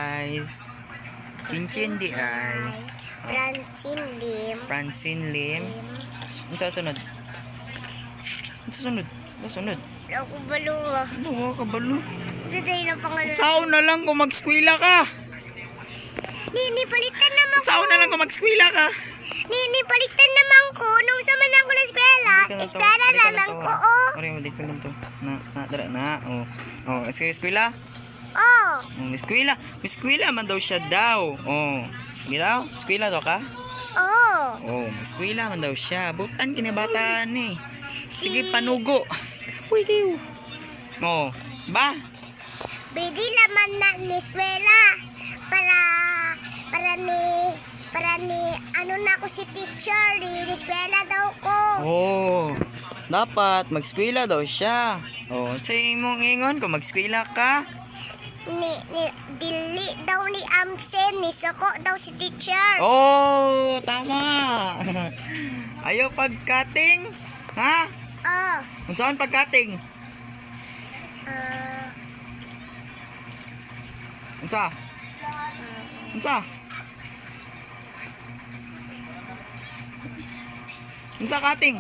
Guys, Cincin di ay. Francine Lim. Ano sa sunod? Ano sa sunod? Ano sunod? Ako balo ah. Ano ka balo? Daday na pangalan. Sao na lang kung mag-skwela ka. Nini, palitan naman ko. Sao na lang kung mag-skwela ka. Nini, palitan naman ko. Nung sama na ako na eskwela. Eskwela na lang ko, oh. Pare, mali ka lang to. Dara na. Oh, eskwela? Oh. Eskwela. Eskwela man daw siya daw. Oh, bilaw? Eskwela daw ka? Oh. Oh, eskwela man daw siya. Butan kinabataan eh. Sige, panugo. Pwede. Oh, ba? Bidi laman na ni eskwela. Para ni ano na ako si teacher. Di eskwela daw ko. Oh, dapat mag-eskwela daw siya. Oh, sa imong ingon kung mag-eskwela ka. Dili daw ni Amsen. Ni Soko daw si teacher. Oh, tama. Ayaw pag-cutting? Ha? Oh. Kung saan pag-cutting? Unsa? Unsa? Unsa cutting?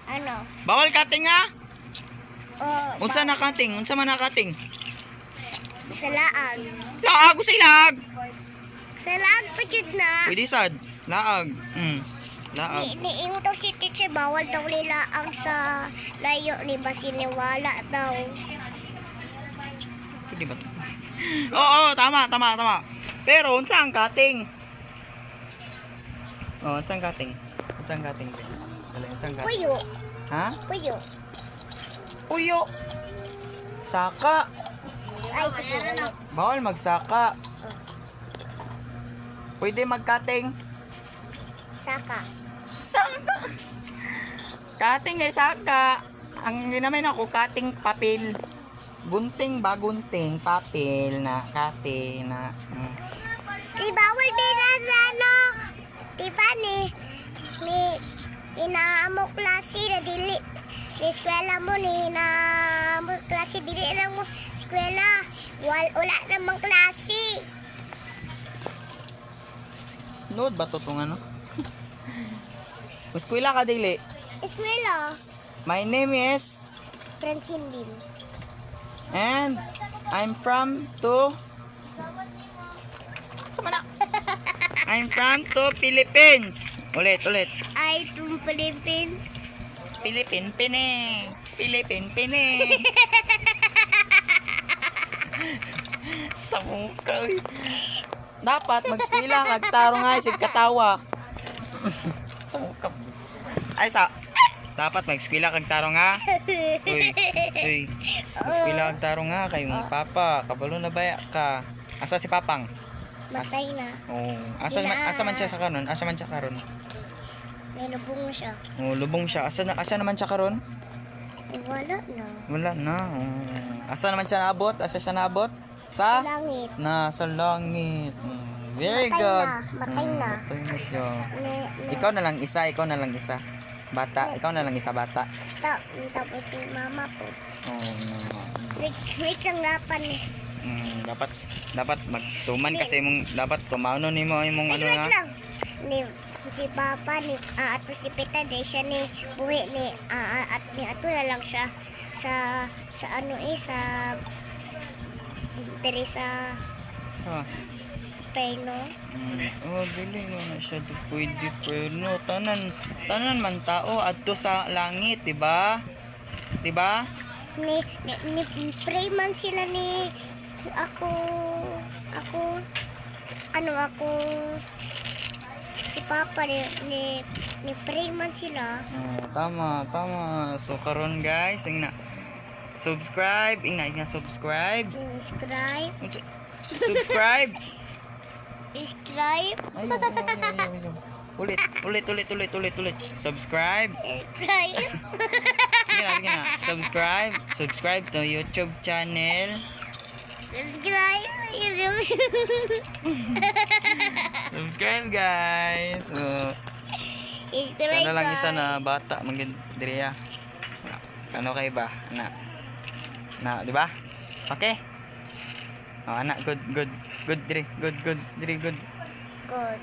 Ano? Bawal cutting ha? Oh. Unsa na cutting? Unsa man na cutting? Sa laag. Laag sa ilag. Sa laag pa jud na. Pwede sad. Laag. Laag. Niingon daw si teacher, bawal daw nila ang sa layo ni Basiniwala daw. Pwede ba? Oo, tama. Pero unsa ang cutting? Oh, unsa ang cutting? Unsa ang cutting? Dali, unsa ang cutting? Puyo. Ha? Puyo. Puyo. Saka. Ay, sige. Bawal magsaka. Pwede mag-cutting. Saka. Saka. Cutting eh, saka. Ang ginamay ako, cutting papel. Gunting ba gunting papel na cutting na. Di bawal din sa ano. Di ba ni inaamo klase na dili. Di eskwela mo ni inaamo klase dili lang mo eskwela. Wala namang klase. Nood ba to tong ano? Eskwela ka dili. Eskwela. My name is Francine Lim. and I'm from to Sama na. I'm from to Philippines. Ulit. Ay, tum Philippine. Philippine Pine. Sa mukha. Dapat mag-eskwela kag taro nga sig katawa. Sa mukha. Dapat mag-eskwela kag taro nga. Uy. Mag-eskwela kag taro nga kay mong papa. Kabalo na baya ka. Asa si Papang? Matay na. Oh, asa man siya sa karon? Asa man siya karon? May lubong sa. Oh, lubong siya. Asa naman siya karon? Wala na. Wala na. Asa naman siya naabot? Asa siya naabot? Sa Langit. Nasa langit. Very Matay good. na. Matay na. Matay na siya. May Ikaw na lang isa. Bata, ikaw na lang isa bata. tapos si mama po. Oh, no. Wait lang lapan eh. Dapat magtuman kasi dapat tumano nimo imong ano Wait na. lang. Si Papa ni at si Pita de siya ni buhi ni at ni ato na lang siya sa ano sa diri sa So, Peno. oh, dili mo na siya di pwede pero tanan man tao adto sa langit, di ba? Di ba? Ni pray man sila ni ako si Papa ni pray man sila. Oh, tama. So karon guys, subscribe. Subscribe. Subscribe. Subscribe. Ayaw. Ulit. Subscribe. Sige na. Subscribe to YouTube channel. Subscribe guys. Sana lang isa na bata maging diriya. Ano kay ba? Na, di ba? Okay? Oh, anak, good, good. Good, Dre. Good, good. Dre, good. Good.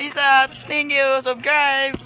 Isa, thank you. Subscribe.